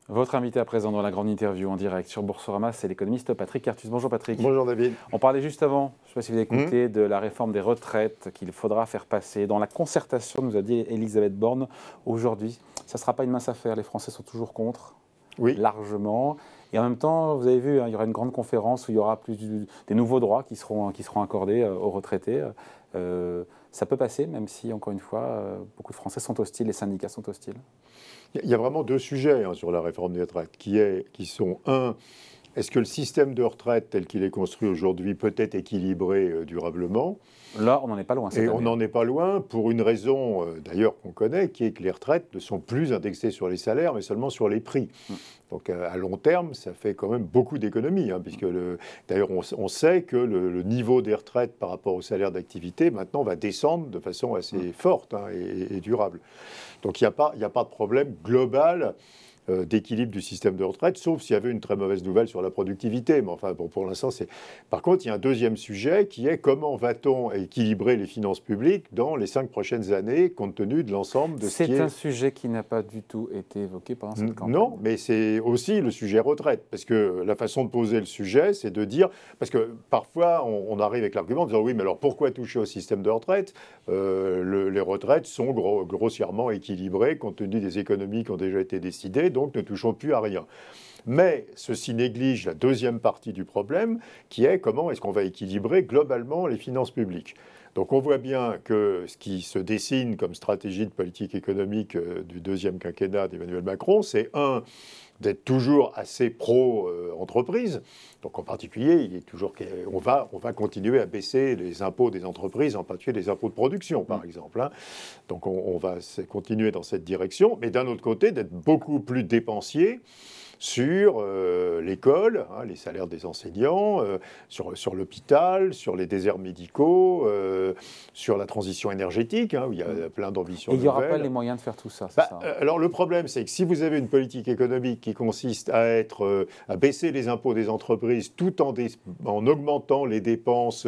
Votre invité à présent dans la grande interview en direct sur Boursorama, c'est l'économiste Patrick Artus. Bonjour Patrick. Bonjour David. On parlait juste avant, je ne sais pas si vous avez écouté, de la réforme des retraites qu'il faudra faire passer. Dans la concertation, nous a dit Elisabeth Borne aujourd'hui, ça ne sera pas une mince affaire, les Français sont toujours contre, Oui. largement. Et en même temps, vous avez vu, il y aura une grande conférence où il y aura des nouveaux droits qui seront accordés aux retraités. Ça peut passer, même si, encore une fois, beaucoup de Français sont hostiles, les syndicats sont hostiles. Il y a vraiment deux sujets sur la réforme des retraites, qui sont, un, est-ce que le système de retraite tel qu'il est construit aujourd'hui peut être équilibré durablement? Là, on n'en est pas loin cette année. On n'en est pas loin pour une raison, d'ailleurs, qu'on connaît, qui est que les retraites ne sont plus indexées sur les salaires, mais seulement sur les prix. Donc à long terme, ça fait quand même beaucoup d'économies, puisque d'ailleurs on sait que le niveau des retraites par rapport au salaire d'activité maintenant va descendre de façon assez forte et durable. Donc il n'y a pas de problème global d'équilibre du système de retraite, sauf s'il y avait une très mauvaise nouvelle sur la productivité. Mais enfin, bon, pour l'instant, c'est... Par contre, il y a un deuxième sujet qui est comment va-t-on équilibrer les finances publiques dans les 5 prochaines années, compte tenu de l'ensemble de ce qui est... C'est un sujet qui n'a pas du tout été évoqué pendant cette campagne. Non, mais c'est aussi le sujet retraite, parce que la façon de poser le sujet, c'est de dire... Parce que parfois, on arrive avec l'argument en disant « Oui, mais alors pourquoi toucher au système de retraite les retraites sont grossièrement équilibrées, compte tenu des économies qui ont déjà été décidées, donc ne touchons plus à rien. » Mais ceci néglige la deuxième partie du problème, qui est comment est-ce qu'on va équilibrer globalement les finances publiques. Donc on voit bien que ce qui se dessine comme stratégie de politique économique du deuxième quinquennat d'Emmanuel Macron, c'est d'être toujours assez pro-entreprise. Donc en particulier, on va continuer à baisser les impôts des entreprises, en particulier les impôts de production, par exemple. Donc on va continuer dans cette direction, mais d'un autre côté, d'être beaucoup plus dépensier sur l'école, les salaires des enseignants, sur l'hôpital, sur les déserts médicaux, sur la transition énergétique, où il y a plein d'ambitions nouvelles. Et il n'y aura pas les moyens de faire tout ça, c'est ça. Alors le problème, c'est que si vous avez une politique économique qui consiste à baisser les impôts des entreprises tout en augmentant les dépenses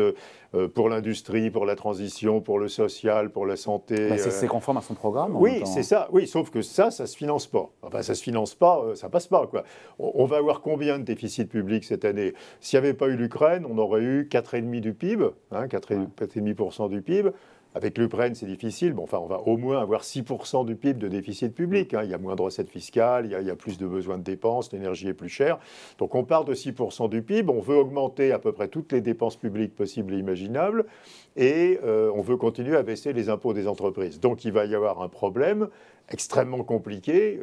pour l'industrie, pour la transition, pour le social, pour la santé... c'est conforme à son programme. Oui, c'est ça. Oui, sauf que ça se finance pas. Enfin, ça se finance pas, ça passe pas, quoi. On va avoir combien de déficit public cette année? S'il n'y avait pas eu l'Ukraine, on aurait eu 4,5% du PIB, 4,5% du PIB. Avec l'Ukraine, c'est difficile. Bon, enfin, on va au moins avoir 6% du PIB de déficit public. Il y a moins de recettes fiscales, il y a plus de besoins de dépenses, l'énergie est plus chère. Donc on part de 6% du PIB, on veut augmenter à peu près toutes les dépenses publiques possibles et imaginables, et on veut continuer à baisser les impôts des entreprises. Donc il va y avoir un problème extrêmement compliqué.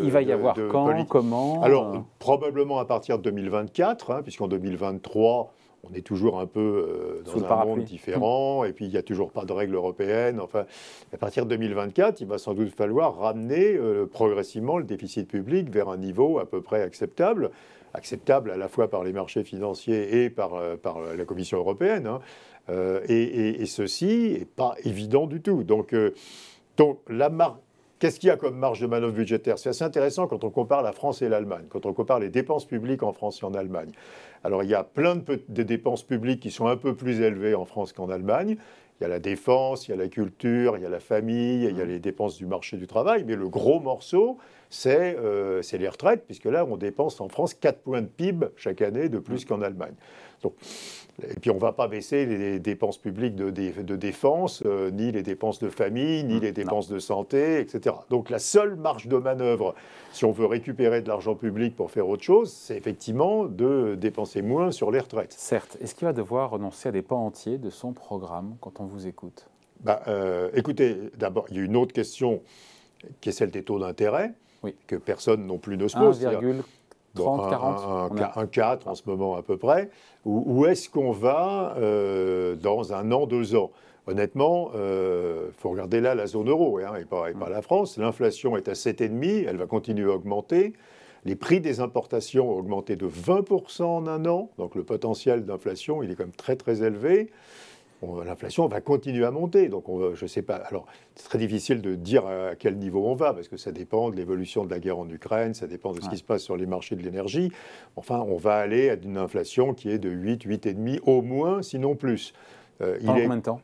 Il va y avoir quand, comment? Alors, probablement à partir de 2024, puisqu'en 2023... on est toujours un peu dans un monde différent, et puis il n'y a toujours pas de règles européennes. Enfin, à partir de 2024, il va sans doute falloir ramener progressivement le déficit public vers un niveau à peu près acceptable à la fois par les marchés financiers et par la Commission européenne. Et ceci n'est pas évident du tout. Donc qu'est-ce qu'il y a comme marge de manœuvre budgétaire? C'est assez intéressant quand on compare la France et l'Allemagne, quand on compare les dépenses publiques en France et en Allemagne. Alors, il y a plein de dépenses publiques qui sont un peu plus élevées en France qu'en Allemagne. Il y a la défense, il y a la culture, il y a la famille, il y a les dépenses du marché du travail. Mais le gros morceau, c'est les retraites, puisque là, on dépense en France 4 points de PIB chaque année de plus qu'en Allemagne. Donc, et puis on ne va pas baisser les dépenses publiques de défense, ni les dépenses de famille, ni les dépenses de santé, etc. Donc la seule marge de manœuvre, si on veut récupérer de l'argent public pour faire autre chose, c'est effectivement de dépenser moins sur les retraites. Certes. Est-ce qu'il va devoir renoncer à des pans entiers de son programme quand on vous écoute? Écoutez, d'abord, il y a une autre question qui est celle des taux d'intérêt, que personne non plus ne se pose. 30, 40 1,4 en ce moment à peu près. Où est-ce qu'on va dans 1 an, 2 ans? Honnêtement, il faut regarder là la zone euro et pas la France. L'inflation est à 7,5, elle va continuer à augmenter. Les prix des importations ont augmenté de 20% en 1 an. Donc le potentiel d'inflation, il est quand même très très élevé. L'inflation va continuer à monter, donc je ne sais pas. Alors, c'est très difficile de dire à quel niveau on va, parce que ça dépend de l'évolution de la guerre en Ukraine, ça dépend de ce qui se passe sur les marchés de l'énergie. Enfin, on va aller à une inflation qui est de 8, 8,5 au moins, sinon plus. Pendant combien de temps?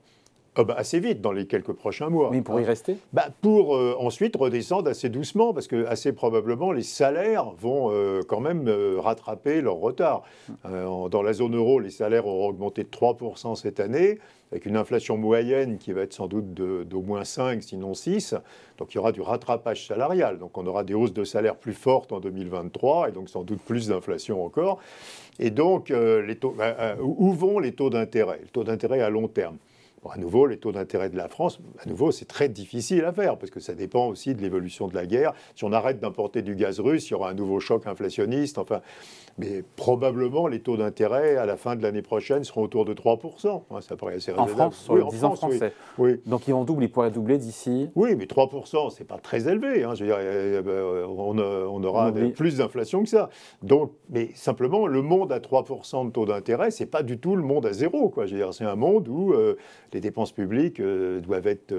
Assez vite, dans les quelques prochains mois. Mais pour y rester Pour ensuite redescendre assez doucement, parce que assez probablement, les salaires vont quand même rattraper leur retard. Dans la zone euro, les salaires auront augmenté de 3% cette année, avec une inflation moyenne qui va être sans doute d'au moins 5, sinon 6. Donc il y aura du rattrapage salarial. Donc on aura des hausses de salaire plus fortes en 2023, et donc sans doute plus d'inflation encore. Et donc, où vont les taux d'intérêt? Le taux d'intérêt à long terme. Bon, à nouveau, les taux d'intérêt de la France, à nouveau, c'est très difficile à faire parce que ça dépend aussi de l'évolution de la guerre. Si on arrête d'importer du gaz russe, il y aura un nouveau choc inflationniste. Enfin, mais probablement, les taux d'intérêt à la fin de l'année prochaine seront autour de 3%. Ça paraît assez raisonnable. En France, sur le 10 ans français. Oui. Donc ils pourraient doubler d'ici. Oui, mais 3%, c'est pas très élevé. Je veux dire, on aura plus d'inflation que ça. Donc, mais simplement, le monde à 3% de taux d'intérêt, c'est pas du tout le monde à zéro, quoi. Je veux dire, c'est un monde où les dépenses publiques doivent être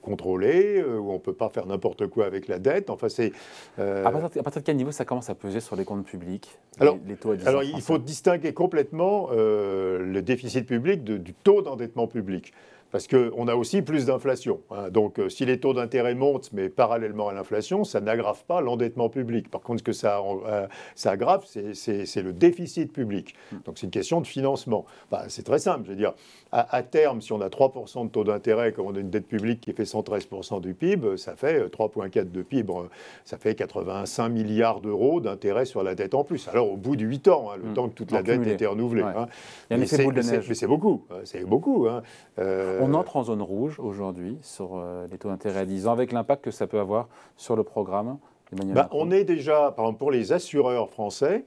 contrôlées, où on ne peut pas faire n'importe quoi avec la dette. Enfin, c'est, à partir de quel niveau ça commence à peser sur les comptes publics, les taux à 10 ans alors il faut distinguer complètement le déficit public du taux d'endettement public. Parce qu'on a aussi plus d'inflation. Donc, si les taux d'intérêt montent, mais parallèlement à l'inflation, ça n'aggrave pas l'endettement public. Par contre, ce que ça aggrave, c'est le déficit public. Donc, c'est une question de financement. C'est très simple. Je veux dire, à terme, si on a 3% de taux d'intérêt, comme on a une dette publique qui fait 113% du PIB, ça fait 3,4 de PIB. Ça fait 85 milliards d'euros d'intérêt sur la dette en plus. Alors, au bout de 8 ans, le temps que toute la dette ait été renouvelée. Ouais. Il y a un effet boule de neige. Mais c'est beaucoup. C'est beaucoup. On entre en zone rouge aujourd'hui sur les taux d'intérêt à 10 ans, avec l'impact que ça peut avoir sur le programme d'Emmanuel Macron. On est déjà, par exemple, pour les assureurs français,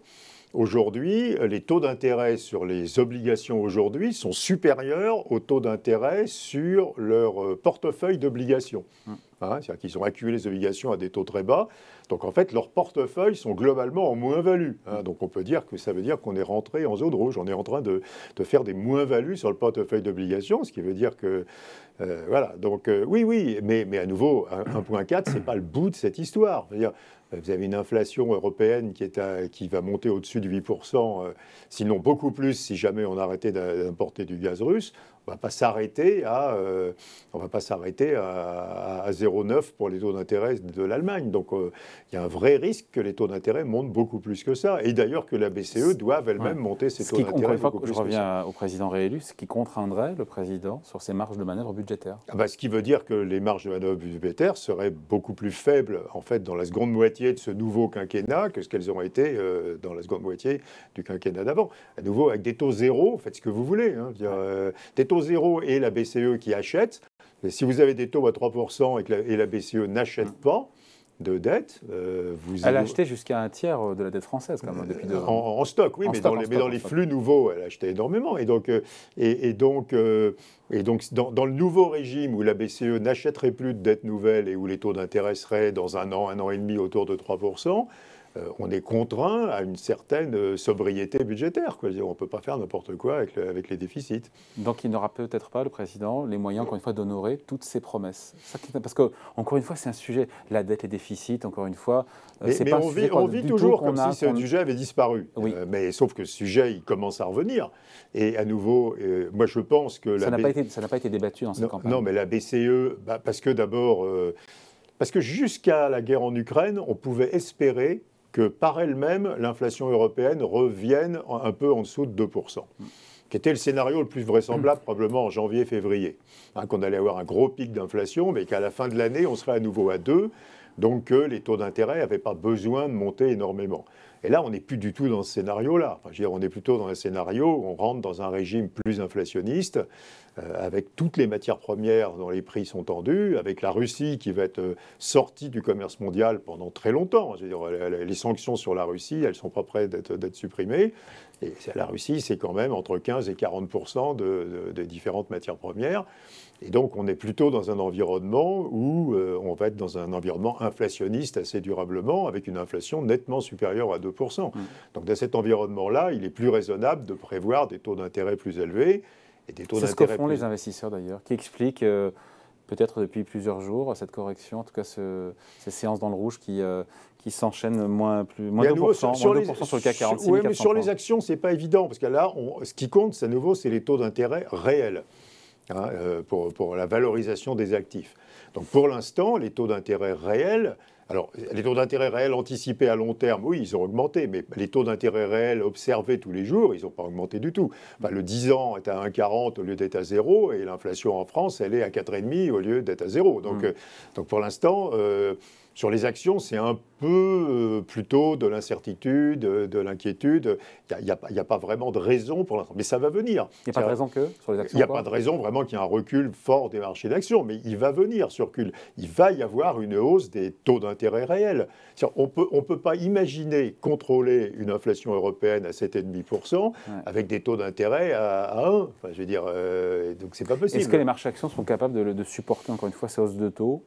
aujourd'hui, les taux d'intérêt sur les obligations aujourd'hui sont supérieurs aux taux d'intérêt sur leur portefeuille d'obligations. C'est-à-dire qu'ils ont accumulé les obligations à des taux très bas. Donc en fait, leurs portefeuilles sont globalement en moins-value. Donc on peut dire que ça veut dire qu'on est rentré en zone rouge. On est en train de faire des moins-values sur le portefeuille d'obligations, ce qui veut dire que... voilà. Donc oui, mais à nouveau, 1,4, ce n'est pas le bout de cette histoire. C'est-à-dire, vous avez une inflation européenne qui va monter au-dessus de 8%, sinon beaucoup plus si jamais on arrêtait d'importer du gaz russe. On ne va pas s'arrêter à 0,9 pour les taux d'intérêt de l'Allemagne. Donc il y a un vrai risque que les taux d'intérêt montent beaucoup plus que ça. Et d'ailleurs que la BCE doive elle-même monter ses taux d'intérêt beaucoup plus que ça. Je reviens au président réélu, ce qui contraindrait le président sur ses marges de manœuvre budgétaires. Ce qui veut dire que les marges de manœuvre budgétaires seraient beaucoup plus faibles en fait dans la seconde moitié de ce nouveau quinquennat que ce qu'elles ont été dans la seconde moitié du quinquennat d'avant. À nouveau, avec des taux zéro, faites ce que vous voulez. Des taux zéro et la BCE qui achète. Si vous avez des taux à 3% et la BCE n'achète pas de dette, elle a acheté jusqu'à un tiers de la dette française quand même depuis 2 ans. En stock, oui, mais dans les flux nouveaux, elle a acheté énormément. Et donc, dans le nouveau régime où la BCE n'achèterait plus de dette nouvelle et où les taux d'intérêt seraient dans un an et demi autour de 3%, on est contraint à une certaine sobriété budgétaire. On ne peut pas faire n'importe quoi avec les déficits. Donc il n'aura peut-être pas, le président, les moyens, encore une fois, d'honorer toutes ses promesses. Parce que, encore une fois, c'est un sujet, la dette, les déficits, encore une fois, c'est pas un sujet on vit toujours comme si ce sujet avait disparu. Oui. Mais sauf que ce sujet, il commence à revenir. Et à nouveau, moi je pense que... Ça n'a pas été débattu dans cette campagne. Non, mais la BCE, parce que d'abord... parce que jusqu'à la guerre en Ukraine, on pouvait espérer que par elle-même, l'inflation européenne revienne un peu en dessous de 2%, qui était le scénario le plus vraisemblable probablement en janvier-février. Qu'on allait avoir un gros pic d'inflation, mais qu'à la fin de l'année, on serait à nouveau à 2%, donc que les taux d'intérêt n'avaient pas besoin de monter énormément. Et là, on n'est plus du tout dans ce scénario-là. On est plutôt dans un scénario où on rentre dans un régime plus inflationniste, avec toutes les matières premières dont les prix sont tendus, avec la Russie qui va être sortie du commerce mondial pendant très longtemps. Les sanctions sur la Russie, elles ne sont pas prêtes d'être supprimées. Et la Russie, c'est quand même entre 15 et 40% des différentes matières premières. Et donc, on est plutôt dans un environnement où on va être dans un environnement inflationniste assez durablement, avec une inflation nettement supérieure à 2%. Donc, dans cet environnement-là, il est plus raisonnable de prévoir des taux d'intérêt plus élevés. C'est ce que font les investisseurs d'ailleurs, qui expliquent peut-être depuis plusieurs jours cette correction, en tout cas ces séances dans le rouge qui s'enchaînent moins 2%, sur le CAC 40. Oui, mais sur les actions, ce n'est pas évident, parce que là, ce qui compte, à nouveau, c'est les taux d'intérêt réels. hein, pour la valorisation des actifs. Donc pour l'instant, les taux d'intérêt réels, alors les taux d'intérêt réels anticipés à long terme, oui, ils ont augmenté, mais les taux d'intérêt réels observés tous les jours, ils n'ont pas augmenté du tout. Enfin, le 10 ans est à 1,40 au lieu d'être à 0, et l'inflation en France, elle est à 4,5 au lieu d'être à 0. Donc pour l'instant, sur les actions, c'est un peu plutôt de l'incertitude, de l'inquiétude. Il n'y a pas vraiment de raison pour l'instant. Mais ça va venir. Il n'y a pas de raison que sur les actions. Il n'y a pas de raison vraiment qu'il y ait un recul fort des marchés d'actions. Mais il va venir ce recul. Il va y avoir une hausse des taux d'intérêt réels. On peut pas imaginer contrôler une inflation européenne à 7,5% avec des taux d'intérêt à 1. Enfin, je veux dire, donc c'est pas possible. Est-ce que les marchés actions sont capables de supporter encore une fois ces hausses de taux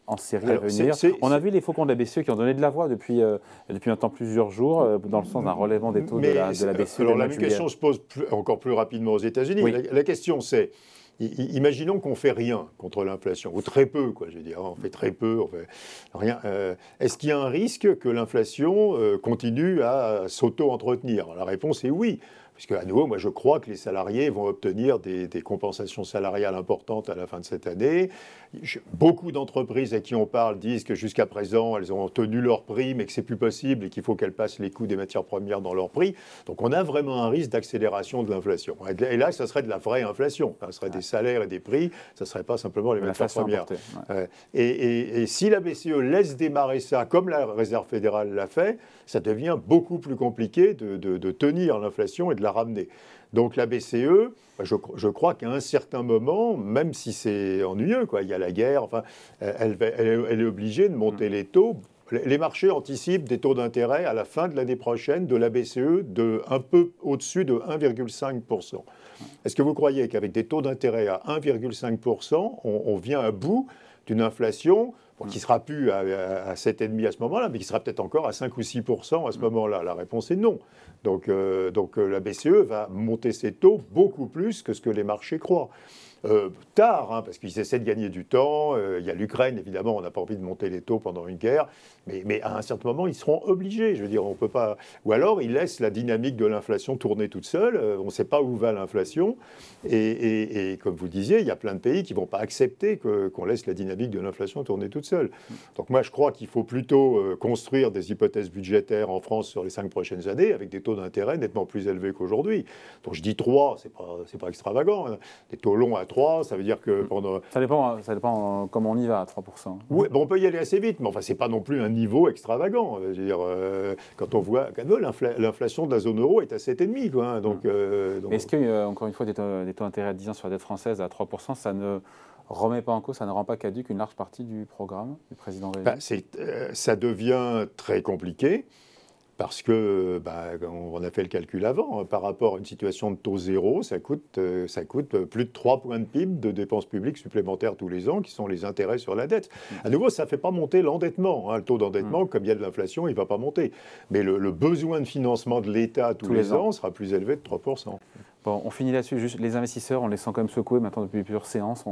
en série à venir? On a vu les faucons de la BCE qui ont donné de la voix depuis maintenant plusieurs jours, dans le sens d'un relèvement des taux de la BCE. Alors la même question se pose encore plus rapidement aux États-Unis. Oui. La question c'est, imaginons qu'on ne fait rien contre l'inflation, ou très peu, quoi, je veux dire, on fait très peu, on fait rien. Est-ce qu'il y a un risque que l'inflation continue à s'auto-entretenir? La réponse est oui. Parce qu'à nouveau, moi je crois que les salariés vont obtenir des compensations salariales importantes à la fin de cette année. Beaucoup d'entreprises à qui on parle disent que jusqu'à présent, elles ont tenu leur prix, mais que c'est plus possible et qu'il faut qu'elles passent les coûts des matières premières dans leur prix. Donc on a vraiment un risque d'accélération de l'inflation. Et là, ça serait de la vraie inflation. Ça serait des salaires et des prix, ça ne serait pas simplement les matières premières. Et si la BCE laisse démarrer ça, comme la Réserve fédérale l'a fait, ça devient beaucoup plus compliqué de tenir l'inflation et de la ramener. Donc la BCE, je crois qu'à un certain moment, même si c'est ennuyeux, quoi, il y a la guerre, enfin, elle est obligée de monter les taux. Les marchés anticipent des taux d'intérêt à la fin de l'année prochaine de la BCE de un peu au-dessus de 1,5%. Est-ce que vous croyez qu'avec des taux d'intérêt à 1,5%, on vient à bout d'une inflation qui ne sera plus à 7,5% à ce moment-là, mais qui sera peut-être encore à 5 ou 6% à ce moment-là? La réponse est non. Donc la BCE va monter ses taux beaucoup plus que ce que les marchés croient. Tard, hein, parce qu'ils essaient de gagner du temps. Il y a l'Ukraine, évidemment, on n'a pas envie de monter les taux pendant une guerre, mais à un certain moment, ils seront obligés. Je veux dire, on peut pas. Ou alors, ils laissent la dynamique de l'inflation tourner toute seule. On ne sait pas où va l'inflation. Et comme vous disiez, il y a plein de pays qui ne vont pas accepter qu'on laisse la dynamique de l'inflation tourner toute seule. Donc moi, je crois qu'il faut plutôt construire des hypothèses budgétaires en France sur les 5 prochaines années avec des taux d'intérêt nettement plus élevés qu'aujourd'hui. Donc je dis 3, c'est pas extravagant. Hein. Des taux longs à 3, ça veut dire que pendant... Ça dépend comment on y va à 3%. Oui, bon, on peut y aller assez vite, mais enfin, c'est pas non plus un niveau extravagant. Je veux dire, quand on voit qu'à l'inflation de la zone euro est à 7,5, quoi. Hein, donc. Est-ce que, encore une fois, des taux d'intérêt à 10 ans sur la dette française à 3%, ça ne remet pas en cause, ça ne rend pas caduque une large partie du programme du président Réveil? Ça devient très compliqué. Parce que, on a fait le calcul avant, hein, par rapport à une situation de taux zéro, ça coûte plus de 3 points de PIB de dépenses publiques supplémentaires tous les ans, qui sont les intérêts sur la dette. À nouveau, ça ne fait pas monter l'endettement. Hein. Le taux d'endettement, comme il y a de l'inflation, il ne va pas monter. Mais le besoin de financement de l'État tous les ans sera plus élevé de 3%. Bon, on finit là-dessus. Juste les investisseurs, on les sent quand même secoués maintenant depuis plusieurs séances.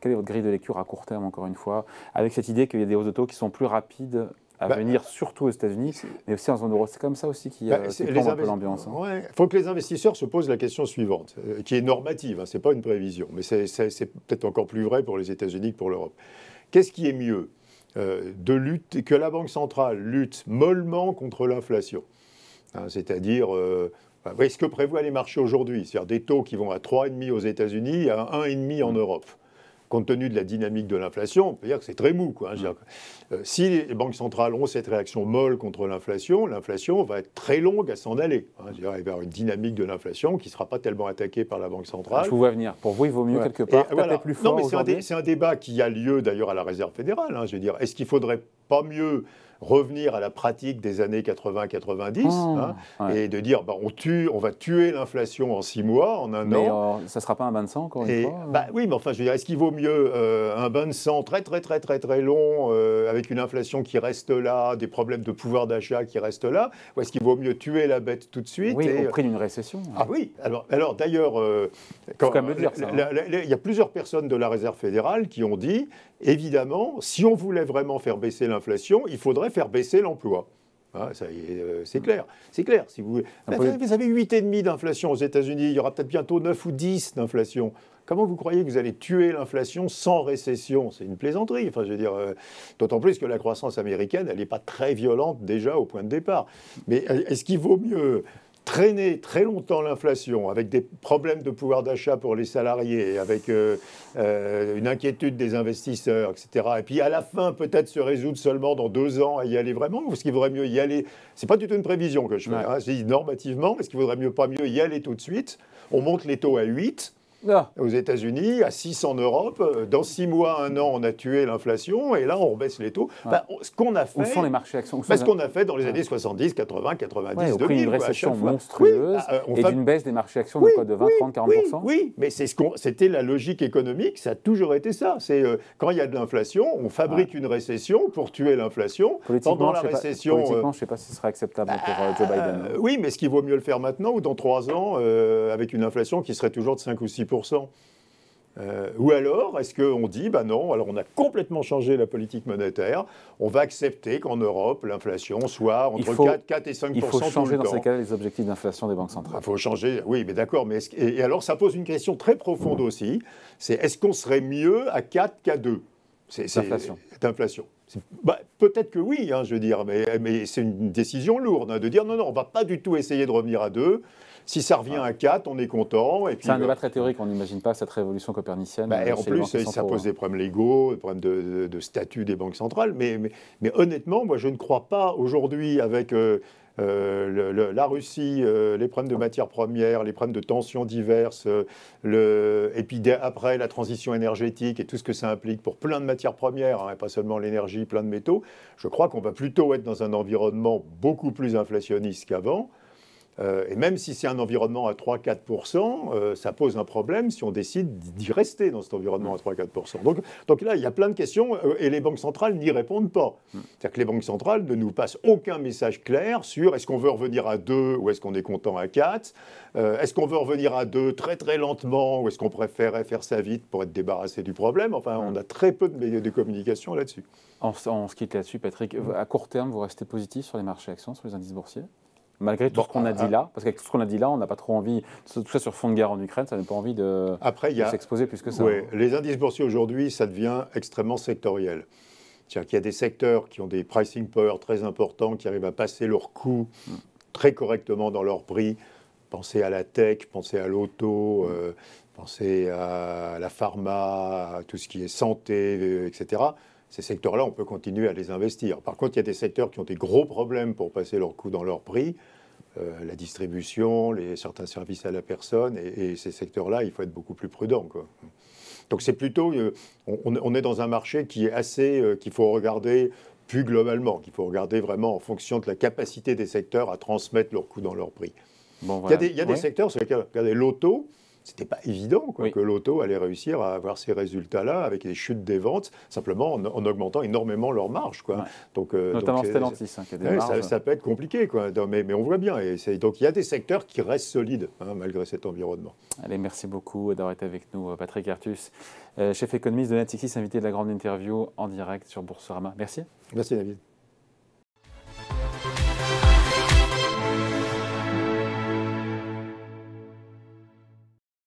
Quelle est votre grille de lecture à court terme, encore une fois, avec cette idée qu'il y a des hausses de taux qui sont plus rapides à venir, surtout aux États-Unis, mais aussi en zone euro? C'est comme ça aussi qui plombe un peu l'ambiance. Il faut que les investisseurs se posent la question suivante, qui est normative, hein, ce n'est pas une prévision, mais c'est peut-être encore plus vrai pour les États-Unis que pour l'Europe. Qu'est-ce qui est mieux que la Banque centrale lutte mollement contre l'inflation, hein, c'est-à-dire... ce que prévoient les marchés aujourd'hui, c'est-à-dire des taux qui vont à 3,5 aux États-Unis et à 1,5 en Europe. Compte tenu de la dynamique de l'inflation, on peut dire que c'est très mou, quoi. Si les banques centrales ont cette réaction molle contre l'inflation va être très longue à s'en aller. Hein. Il va y avoir une dynamique de l'inflation qui ne sera pas tellement attaquée par la Banque centrale. Je vous vois venir. Pour vous, il vaut mieux quelque part taper plus fort. Non, mais c'est un débat qui a lieu d'ailleurs à la Réserve fédérale. Hein. Je veux dire, est-ce qu'il ne faudrait pas mieux revenir à la pratique des années 80-90 et de dire on va tuer l'inflation en 6 mois, en un an. Ça ne sera pas un bain de sang, encore une fois Oui, mais enfin, je veux dire, est-ce qu'il vaut mieux un bain de sang très long, avec une inflation qui reste là, des problèmes de pouvoir d'achat qui restent là, ou est-ce qu'il vaut mieux tuer la bête tout de suite? Oui, au prix d'une récession. Ah oui, alors d'ailleurs, il y a plusieurs personnes de la Réserve fédérale qui ont dit, évidemment, si on voulait vraiment faire baisser l'inflation, il faudrait faire baisser l'emploi. Ah, c'est clair. C'est clair. Si vous avez 8,5 d'inflation aux États-Unis, il y aura peut-être bientôt 9 ou 10 d'inflation. Comment vous croyez que vous allez tuer l'inflation sans récession? C'est une plaisanterie. Enfin, je veux dire, d'autant plus que la croissance américaine, elle n'est pas très violente déjà au point de départ. Mais est-ce qu'il vaut mieux traîner très longtemps l'inflation avec des problèmes de pouvoir d'achat pour les salariés, avec une inquiétude des investisseurs, etc. Et puis à la fin, peut-être se résoudre seulement dans 2 ans à y aller vraiment? Ou est-ce qu'il vaudrait mieux y aller? C'est pas du tout une prévision que je fais. Hein. Je dis normativement, est-ce qu'il vaudrait pas mieux y aller tout de suite? On monte les taux à 8. Aux États-Unis, à 6 en Europe. Dans 6 mois, 1 an, on a tué l'inflation et là, on baisse les taux. Ouais. Ce qu'on a fait. Où sont les marchés actions? Ce qu'on a fait dans les années 70, 80, 90, au 2000. Prix d'une récession monstrueuse et d'une baisse des marchés actions de 20, 30, 40%. Oui, mais c'était la logique économique, ça a toujours été ça. C'est quand il y a de l'inflation, on fabrique une récession pour tuer l'inflation. Pendant la récession. Politiquement, je ne sais pas si ce serait acceptable pour Joe Biden. Oui, mais est-ce qu'il vaut mieux le faire maintenant ou dans 3 ans avec une inflation qui serait toujours de 5 ou 6%? Ou alors, est-ce qu'on dit, non, alors on a complètement changé la politique monétaire, on va accepter qu'en Europe, l'inflation soit entre 4 et 5% tout le temps. Il faut changer dans ces cas les objectifs d'inflation des banques centrales. Il faut changer, oui, mais d'accord. Et alors, ça pose une question très profonde aussi, c'est est-ce qu'on serait mieux à 4 qu'à 2 d'inflation. Peut-être que oui, je veux dire, mais c'est une décision lourde de dire non, on ne va pas du tout essayer de revenir à 2. Si ça revient à 4, on est content. C'est un débat très théorique, on n'imagine pas cette révolution copernicienne. En plus, ça pose des problèmes légaux, des problèmes de statut des banques centrales. Mais honnêtement, moi, je ne crois pas aujourd'hui, avec la Russie, les problèmes de matières premières, les problèmes de tensions diverses, et puis après la transition énergétique et tout ce que ça implique pour plein de matières premières, et pas seulement l'énergie, plein de métaux, je crois qu'on va plutôt être dans un environnement beaucoup plus inflationniste qu'avant. Et même si c'est un environnement à 3-4%, ça pose un problème si on décide d'y rester dans cet environnement à 3-4%. Donc là, il y a plein de questions et les banques centrales n'y répondent pas. C'est-à-dire que les banques centrales ne nous passent aucun message clair sur est-ce qu'on veut revenir à 2 ou est-ce qu'on est content à 4 ? Est-ce qu'on veut revenir à 2 très très lentement ou est-ce qu'on préférerait faire ça vite pour être débarrassé du problème ? Enfin, on a très peu de communication là-dessus. On se quitte là-dessus, Patrick. À court terme, vous restez positif sur les marchés actions, sur les indices boursiers ? Malgré tout ce qu'on a dit là, parce qu'avec tout ce qu'on a dit là, on n'a pas trop envie, tout ça sur fond de guerre en Ukraine, ça n'a pas envie de s'exposer plus que ça. Oui, les indices boursiers aujourd'hui, ça devient extrêmement sectoriel. C'est-à-dire qu'il y a des secteurs qui ont des pricing power très importants, qui arrivent à passer leurs coûts très correctement dans leur prix. Pensez à la tech, pensez à l'auto, pensez à la pharma, à tout ce qui est santé, etc. Ces secteurs-là, on peut continuer à les investir. Par contre, il y a des secteurs qui ont des gros problèmes pour passer leurs coûts dans leur prix, la distribution, certains services à la personne, et ces secteurs-là, il faut être beaucoup plus prudent, quoi. Donc c'est plutôt, on est dans un marché qui est assez, qu'il faut regarder plus globalement, qu'il faut regarder vraiment en fonction de la capacité des secteurs à transmettre leurs coûts dans leur prix. Bon, voilà. Il y a des secteurs sur lesquels, regardez, l'auto, c'était pas évident que l'auto allait réussir à avoir ces résultats-là avec des chutes des ventes, simplement en augmentant énormément leurs marges, quoi. Ouais. Donc, notamment Stellantis, qui a des marges. Ça peut être compliqué, quoi. Mais on voit bien. Donc il y a des secteurs qui restent solides, malgré cet environnement. Allez, merci beaucoup d'avoir été avec nous, Patrick Artus, chef économiste de Natixis, invité de la grande interview en direct sur Boursorama. Merci. Merci, David.